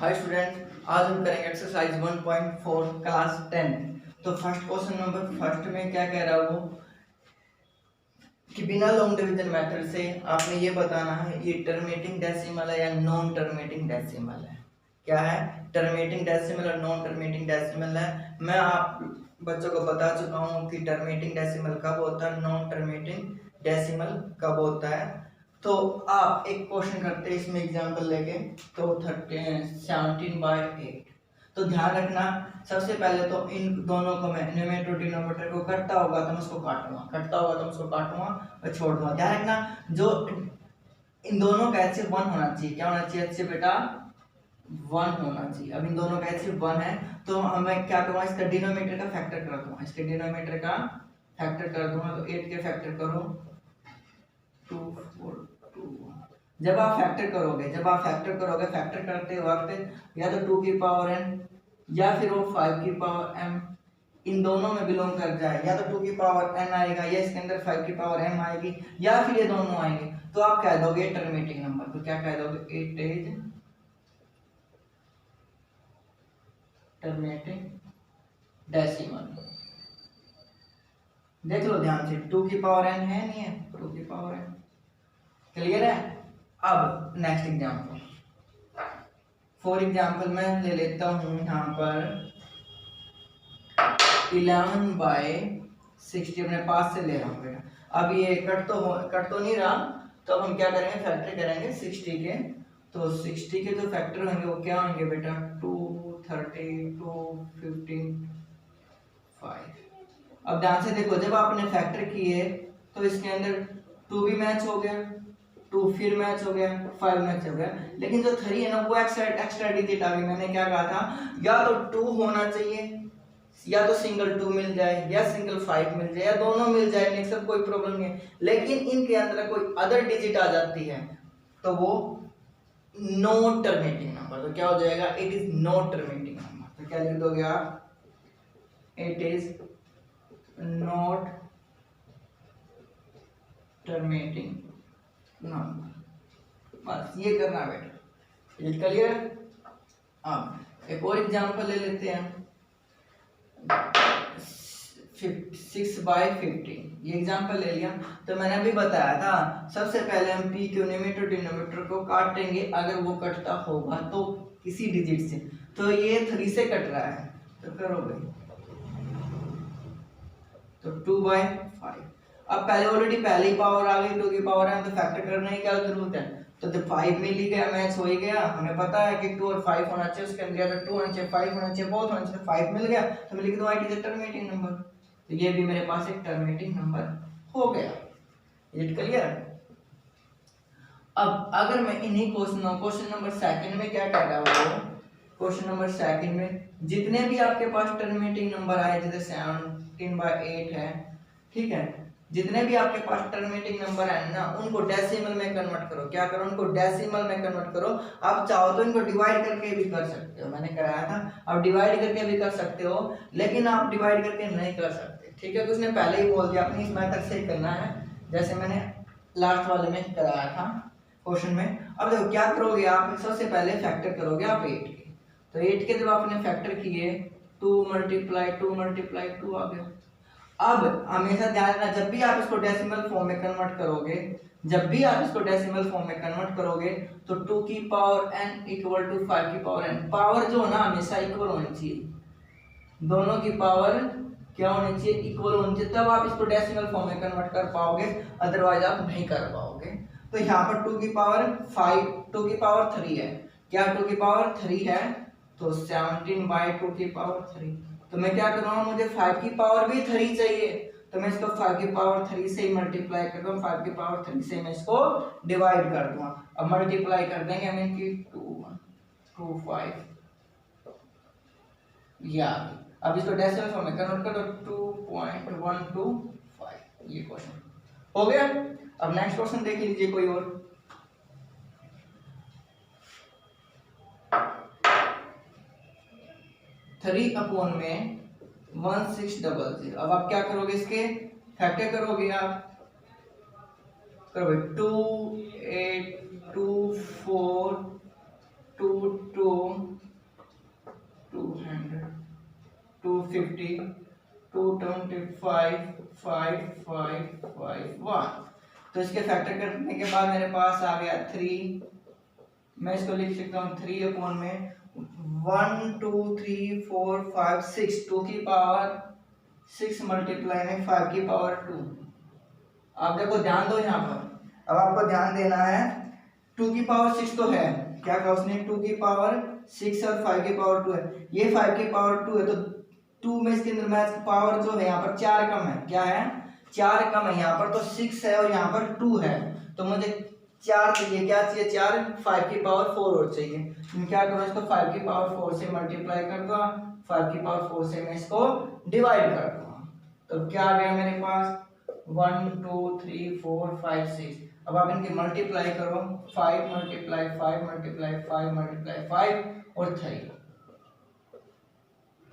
Hi student, आज हम करेंगे एक्सरसाइज 1.4 क्लास 10। तो फर्स्ट क्वेश्चन नंबर फर्स्ट में क्या कह रहा है वो कि बिना लॉन्ग डिवीजन मेथड से आपने ये बताना है ये टर्मिनेटिंग डेसिमल है या नॉन टर्मिनेटिंग डेसिमल है। क्या है? टर्मिनेटिंग डेसिमल और नॉन टर्मिनेटिंग डेसिमल है। मैं आप बच्चों को बता चुका हूँ कि टर्मिनेटिंग डेसिमल कब होता है, नॉन टर्मिनेटिंग डेसिमल कब होता है। तो आप एक क्वेश्चन करते हैं इसमें एग्जांपल लेके, तो 17/8। तो ध्यान रखना, सबसे पहले तो इन दोनों को मैं न्यूमरेटर डिनोमिनेटर को कटता होगा तो मैं उसको काटूंगा, कटता होगा तो मैं उसको काटूंगा और छोड़ दूंगा। ध्यान रखना, जो इन दोनों का एचसीएफ 1 होना चाहिए। क्या होना चाहिए एचसीएफ बेटा? 1 होना चाहिए। अब इन दोनों का एचसीएफ 1 है तो मैं क्या करूंगा, इसका डिनोमिनेटर का फैक्टर कर दूंगा, इसके डिनोमिनेटर का फैक्टर कर दूंगा। तो 8 के फैक्टर करो 2 4 2। जब आप फैक्टर करोगे फैक्टर करते वक्त या तो 2 की पावर n या फिर वो 5 की पावर m इन दोनों में बिलोंग कर जाए, या तो 2 की पावर n आएगा या इसके अंदर 5 की पावर m आएगी या फिर ये दोनों आएंगे, तो आप कह दोगे टर्मिनेटिंग नंबर। तो क्या कह दोगे? It is terminating decimal. देख लो ध्यान से, 2 की पावर n है नहीं है, 2 की पावर n। क्लियर है? अब नेक्स्ट एग्जांपल, फॉर एग्जांपल मैं ले लेता हूं यहाँ पर 11/60 अपने पास से ले रहा हूँ बेटा। अब ये कट तो नहीं रहा, तो हम क्या करेंगे, फैक्टर करेंगे 60 के। तो 60 के जो फैक्टर होंगे वो क्या होंगे बेटा? 2 30 2 15 5। अब ध्यान से देखो, जब आपने फैक्टर किए तो इसके अंदर 2 भी मैच हो गया, 2 फिर मैच हो गया, 5 मैच हो गया, लेकिन जो 3 है ना वो एक्स्ट्रा डिजिट आ गई। मैंने क्या कहा था, या तो 2 होना चाहिए या तो सिंगल 2 मिल जाए या सिंगल 5 मिल जाए या दोनों मिल जाए, मिक्सअप कोई प्रॉब्लम नहीं है। लेकिन इनके अंदर कोई अदर डिजिट आ जाती है तो वो नॉट टर्मिनेटिंग नंबर। तो क्या हो जाएगा? It is not terminating number. तो क्या लिख दोगे आप? It is not terminating number. बस ये करना बेटा, ये क्लियर। अब एक और एग्जांपल ले लेते हैं 6/15। ये एग्जांपल ले लिया। तो मैंने अभी बताया था सबसे पहले हम p के न्यूमरेटर डिनोमिनेटर को काटेंगे, अगर वो कटता होगा तो किसी डिजिट से। तो ये 3 से कट रहा है तो करो भाई, तो 2/5। अब पहले ही पावर आ गई, 2 की पावर है तो फैक्टर करने की क्या जरूरत है। तो जब 5 मिल ही गया, मैच हो ही गया, हमें पता है कि 2 और 5 होना चाहिए, उसके अंदर या तो 2 होना चाहिए 5 होना चाहिए, बहुत होना चाहिए। 5 मिल गया तो मैं लिख दूंगा it is a terminating number. तो ये भी मेरे पास एक टर्मिनेटिंग नंबर हो गया। It clear? अब अगर मैं इन्हीं क्वेश्चन नंबर सेकंड में क्या कह रहा हूँ, क्वेश्चन नंबर सेकंड में जितने भी आपके पास टर्मिनेटिंग नंबर आए, जैसे 17/8 है, ठीक है, जितने भी आपके पास टर्मिनेटिंग नंबर है ना उनको डेसिमल में कन्वर्ट करो। क्या करो? उनको डेसिमल में कन्वर्ट करो। आप चाहो तो इनको डिवाइड करके भी कर सकते हो, मैंने कराया था। आप डिवाइड करके भी कर सकते हो, लेकिन आप डिवाइड करके नहीं कर सकते, ठीक है। तो उसने पहले ही बोल दिया अपनी इस मेथड से ही करना है, जैसे मैंने लास्ट वाले में कराया था क्वेश्चन में। अब देखो क्या करोगे आप, सबसे पहले फैक्टर करोगे आप 8 के। तो 8 के जब आपने फैक्टर किए 2 × 2 आ गया। अब हमेशा ध्यान रखना, जब भी आप इसको डेसिमल फॉर्म में कन्वर्ट करोगे, तो 2 की पावर n इक्वल टू 5 की पावर n। पावर जो ना हमेशा इक्वल होनी चाहिए, दोनों की पावर क्या होनी चाहिए? इक्वल होनी चाहिए, तब आप इसको डेसिमल फॉर्म में कन्वर्ट कर पाओगे, अदरवाइज आप नहीं कर पाओगे। तो यहाँ पर 2 की पावर 5, 2 की पावर 3 है। क्या 2 की पावर 3 है? तो 17/2 की पावर 3। तो मैं क्या कर रहा हूँ, मुझे 5 की पावर भी 3 चाहिए, तो मैं इसको 5 की पावर 3 से ही मल्टीप्लाई कर दूँ, 5 की पावर 3 से मैं इसको डिवाइड कर दूंगा। अब मल्टीप्लाई कर देंगे हम इनकी 2 2 5 या अब इसको डेसिमल फॉर्म में कन्वर्ट कर दो 2.125। ये क्वेश्चन हो गया। अब नेक्स्ट क्वेश्चन देख लीजिए कोई और। 3/1600। अब आप क्या करोगे, इसके फैक्टर करोगे आप, करोगे 2 8 2 4 2 2 250, 225, 5, 5, 5, 1। तो इसके फैक्टर करने के बाद मेरे पास आ गया 3। मैं इसको लिख सकता हूँ 3 अपॉन में 1 2 3 4 5 6, 2 की पावर 6 मल्टीप्लाई में 5 की पावर 2। आप देखो ध्यान दो यहाँ पर, अब आपको ध्यान देना है 2 की पावर 6 तो है, क्या कहा उसने 2 की पावर 6 और 5 की पावर 2 है, ये 5 की पावर 2 है, तो 2 में इसके अंदर मैथ पावर जो है यहाँ पर 4 कम है, क्या है 4 कम है, यहाँ पर तो 6 है और यहाँ पर 2 है, तो मुझे 4 चाहिए, क्या चाहिए 4, 5 की पावर 4 और चाहिए। मैं क्या करूँ इसको 5 की पावर 4 से मल्टीप्लाई कर दूंगा, 5 की पावर 4 से मैं इसको डिवाइड कर दूंगा, तो क्या आ गया मेरे पास 1 2 3 4 5 6। अब आप इनकी मल्टीप्लाई करो, 5 मल्टीप्लाई 5 मल्टीप्लाई 5 मल्टीप्लाई 5 और 3,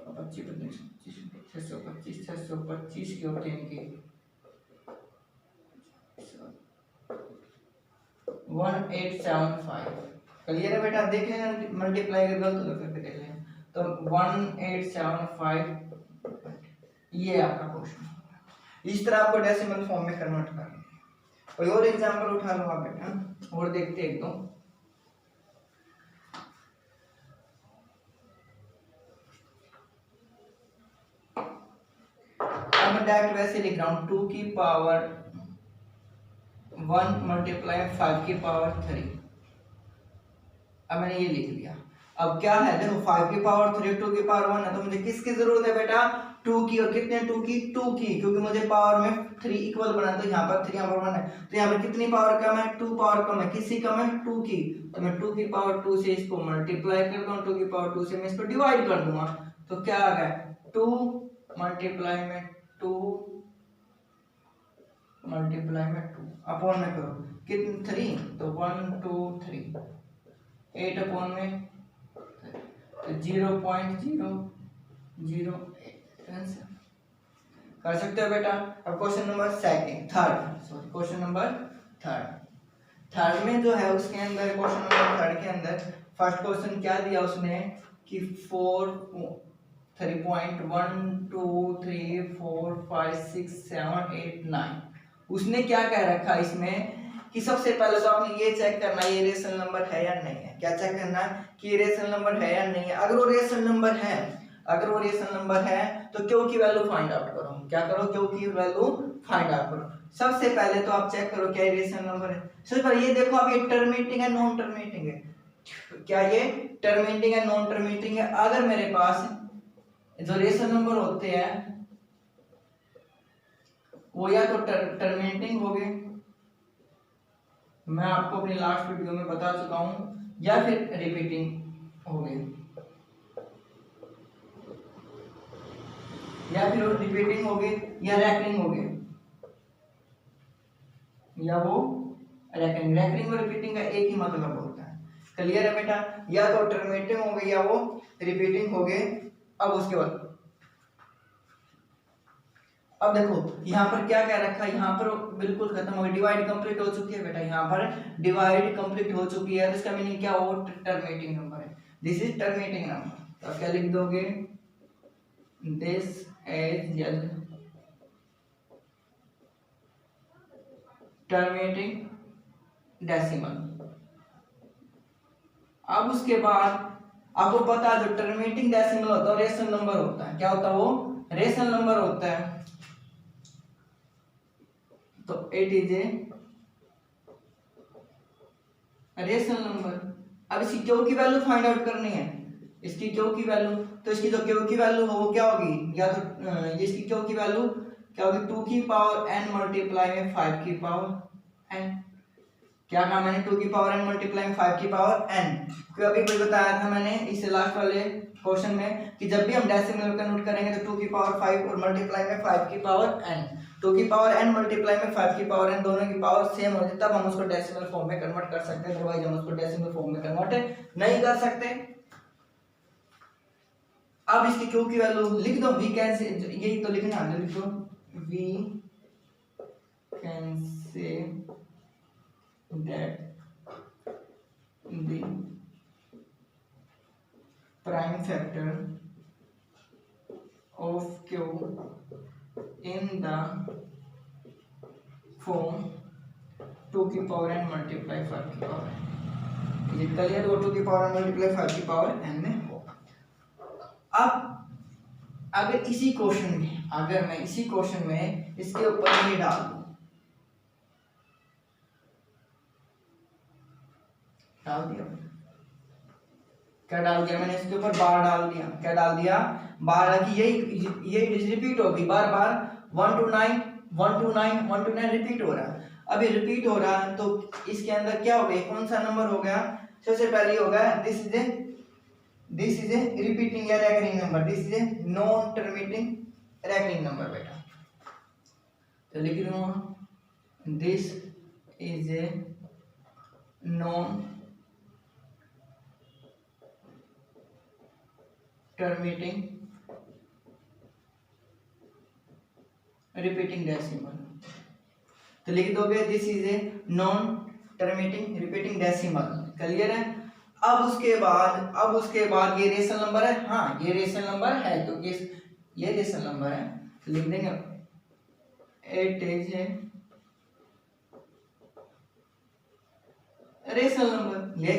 25 625 625 की होती है इनकी 1875। क्लियर है बेटा, देख लेना मल्टीप्लाई कर गलत तो करके देख लेना, तो 1875 ये आपका क्वेश्चन। इस तरह आपको डेसिमल फॉर्म में कन्वर्ट करना है। कोई और एग्जांपल उठा लो आप बेटा और देखते एक दो। अब मैं डायरेक्ट वैसे लिख रहा हूं 2 की पावर 1 मल्टीप्लाई 5 की पावर 3। अब मैंने ये लिख लिया। अब क्या है देखो 5 की पावर 3 2 की पावर 1 है, तो मुझे किसकी जरूरत है बेटा 2 की, और कितने 2 की 2 की, क्योंकि मुझे पावर में 3 इक्वल बनाना है, तो यहाँ पर 3 यहाँ पर 1 है, तो यहाँ पर कितनी पावर कम है 2 पावर कम है, किसी कम है 2 की, तो मैं 2 की पावर 2 से इसको मल्टीप्लाई कर दूंगा, 2 की पावर 2 से मैं इसको डिवाइड कर दूंगा, तो क्या आ गया 2 मल्टीप्लाई में 2 मल्टीप्लाई में 2 अपॉन में करो कितने 3, तो 1 2 3 8 अपॉन में 0.008 कर सकते हो बेटा। अब क्वेश्चन नंबर थर्ड में जो है उसके अंदर क्वेश्चन नंबर थर्ड के अंदर फर्स्ट क्वेश्चन क्या दिया उसने कि 3.1 2 3 4 5 6 7 8 9, उसने क्या कह रखा इसमें कि सबसे पहले तो आपने ये चेक करना है ये रेशनल नंबर है या नहीं है। क्या चेक करना है कि ये रेशनल नंबर है या नहीं है। अगर वो रेशनल नंबर है तो क्यू की वैल्यू फाइंड आउट करो। क्या करो क्यू की वैल्यू फाइंड आउट करो। सबसे पहले तो आप चेक करो क्या ये रेशनल नंबर है। सबसे पहले ये देखो आप ये टर्मिनेटिंग है नॉन टर्मिनेटिंग है, क्या ये टर्मिनेटिंग है नॉन टर्मिनेटिंग है। अगर मेरे पास जो रेशनल नंबर होते हैं वो या तो टर्मिनेटिंग हो गए, मैं आपको अपनी लास्ट वीडियो में बता चुका हूं, या फिर रिपीटिंग हो गए, या फिर रिपीटिंग हो गए या रैकरिंग हो गए, या वो रैकरिंग और रिपीटिंग का एक ही मतलब होता है। क्लियर है बेटा, या तो टर्मिनेटिंग हो गए या वो रिपीटिंग हो गए। अब उसके बाद अब देखो यहाँ पर क्या कह रखा है, यहाँ पर बिल्कुल खत्म हो गई, डिवाइड कंप्लीट हो चुकी है बेटा, यहाँ पर डिवाइड कंप्लीट हो चुकी है, तो इसका मीनिंग क्या हो टर्मिनेटिंग नंबर है, दिस इज टर्मिनेटिंग नंबर। तो क्या लिख दोगे दिस इज टर्मिनेटिंग डेसिमल। अब उसके बाद आपको पता है जो टर्मिनेटिंग डेसिमल होता है रेशनल नंबर होता है, क्या होता है वो रेशनल नंबर होता है। तो it is a rational number. अब इसकी क्यू की वैल्यू फाइंड आउट करनी है, इसकी क्यू की वैल्यू, तो इसकी जो क्यू की वैल्यू हो वो क्या होगी, या तो ये इसकी क्यू की वैल्यू क्या होगी 2 की पावर n मल्टीप्लाई में 5 की पावर n। क्या कहा मैंने 2 की पावर n मल्टीप्लाई में 5 की पावर n, क्योंकि अभी कुछ बताया था मैंने इस लास्ट वाले क्वेश्चन में कि जब भी हम डेसिमल कन्वर्ट करेंगे तो 2 की पावर 5 और मल्टीप्लाई में 5 की पावर n, 2 की पावर n मल्टीप्लाई में 5 की पावर n दोनों की पावर सेम हो जाए तब हम उसको डेसिमल फॉर्म में कन्वर्ट कर सकते हैं, अदरवाइज हम उसको डेसिमल फॉर्म में कन्वर्ट नहीं कर सकते। अब इसकी क्यू की वैल्यू लिख दो, वी कैन से, यही तो लिखना है, लिख दो we can say that the prime factor of Q in the form 2 की पावर n मल्टीप्लाई 5 की पावर n। ये क्लियर हो, 2 की पावर n मल्टीप्लाई 5 की पावर n में होगा। अब अगर इसी क्वेश्चन में, अगर मैं इसी क्वेश्चन में इसके ऊपर ये डाल दूं, डाल दिया, क्या डाल दिया मैंने इसके ऊपर, बार डाल दिया। क्या डाल दिया, बार की यही रिपीट होगी बार बार, 1 to 9 1 to 9 1 to 9 रिपीट हो रहा है। अभी रिपीट हो रहा है तो इसके अंदर क्या हो गया, कौन सा नंबर हो गया, सबसे पहले होगा दिस इज ए रिपीटिंग या recurring number, this is a non terminating recurring number बेटा। तो लिख दूंगा this is a non terminating repeating decimal. तो लिख दोगे this is a non terminating repeating decimal. Clear है। अब उसके बाद ये रेशनल नंबर है, हाँ ये रेशनल नंबर है क्योंकि ये रेशनल नंबर है, तो लिख देंगे it is a rational number,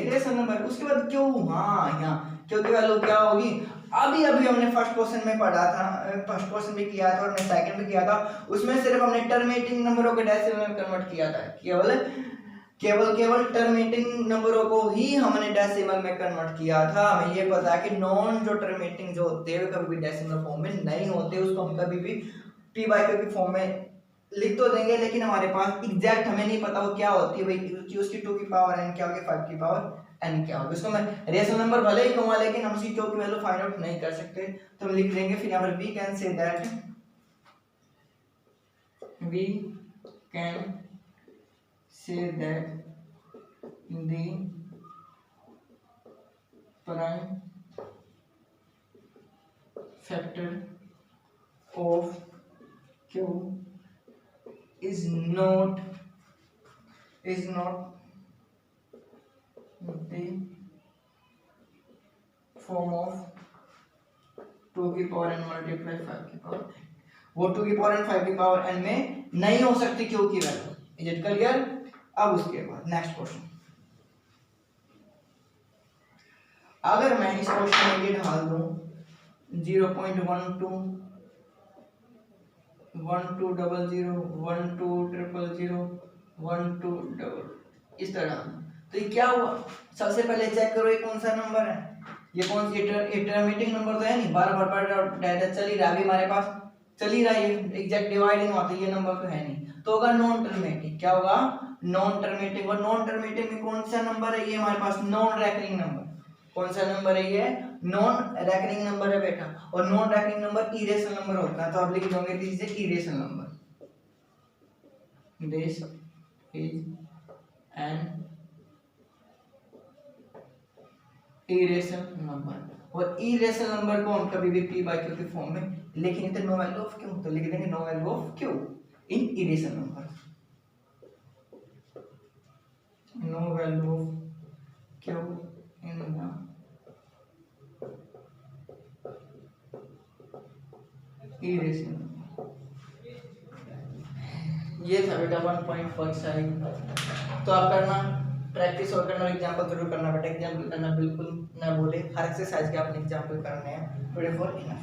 rational number. उसके बाद क्यों, हाँ यहाँ क्यों की वैल्यू क्या होगी, अभी हमने फर्स्ट क्वेश्चन में पढ़ा था, फर्स्ट क्वेश्चन में किया था और हमने सेकंड में किया था, उसमें सिर्फ हमने टर्मिनेटिंग नंबरों को डेसिमल में कन्वर्ट किया था, केवल टर्मिनेटिंग नंबरों को ही हमने डेसिमल में कन्वर्ट किया था। हमें ये पता है कि नॉन जो टर्मिनेटिंग जो होते हैं कभी भी डेसिमल फॉर्म में नहीं होते, उसको हम कभी भी p बाय q की फॉर्म में लिख तो देंगे, लेकिन हमारे पास एग्जैक्ट हमें नहीं पता वो क्या होती है भाई, उसकी 2 की पावर n क्या होगी, 5 की पावर n क्या होगी। उसको मैं रेशनल नंबर भले ही कहूँगा लेकिन हम उसकी q की वैल्यू फाइंड आउट नहीं कर सकते, तो हम लिख देंगे फिर यहाँ पर we can say that the prime factor of q is not the form of 2 की पावर n मल्टीप्लाई 5 की पावर n। वो 2 की पावर n 5 की पावर n में नहीं हो सकती q की वैल्यू। Is it clear. अब उसके बाद नेक्स्ट क्वेश्चन, अगर मैं इस क्वेश्चन में ये ढाल दूं 0.12 1200 1200 1200 इस तरह, तो ये क्या हुआ, सबसे पहले चेक करो ये कौन सा नंबर है, ये कौन सी टर्मिनेटिंग नंबर तो है नहीं, बार बार डाटा चल ही रहा, अभी हमारे पास चल ही रहा है, एग्जैक्ट डिवाइड नहीं हुआ, तो ये नंबर तो है नहीं, तो होगा नॉन टर्मिनेटिंग। क्या होगा, नॉन टर्मिनेटिंग। और नॉन टर्मिनेटिंग में कौन सा नंबर है, ये हमारे पास नॉन रैकरिंग नंबर। कौन सा नंबर है, ये नॉन रैकरिंग नंबर है बेटा, और non recurring number irrational number होता है, तो आप लिख दोगे this is irrational number, this is an irrational number. और इरेशनल नंबर को हम कभी भी p बाय q की फॉर्म में लिखेंगे तो नो वैल्यू ऑफ q, तो लिख देंगे no value of q in irrational number, no value of q in the irrational number. ये था बेटा 1.45। तो आप करना प्रैक्टिस और करना, एग्जांपल जरूर करना बेटा, एग्जांपल करना बिल्कुल ना बोले, हर एक्सरसाइज के आपने एग्जांपल करने हैं, 24 इनफ।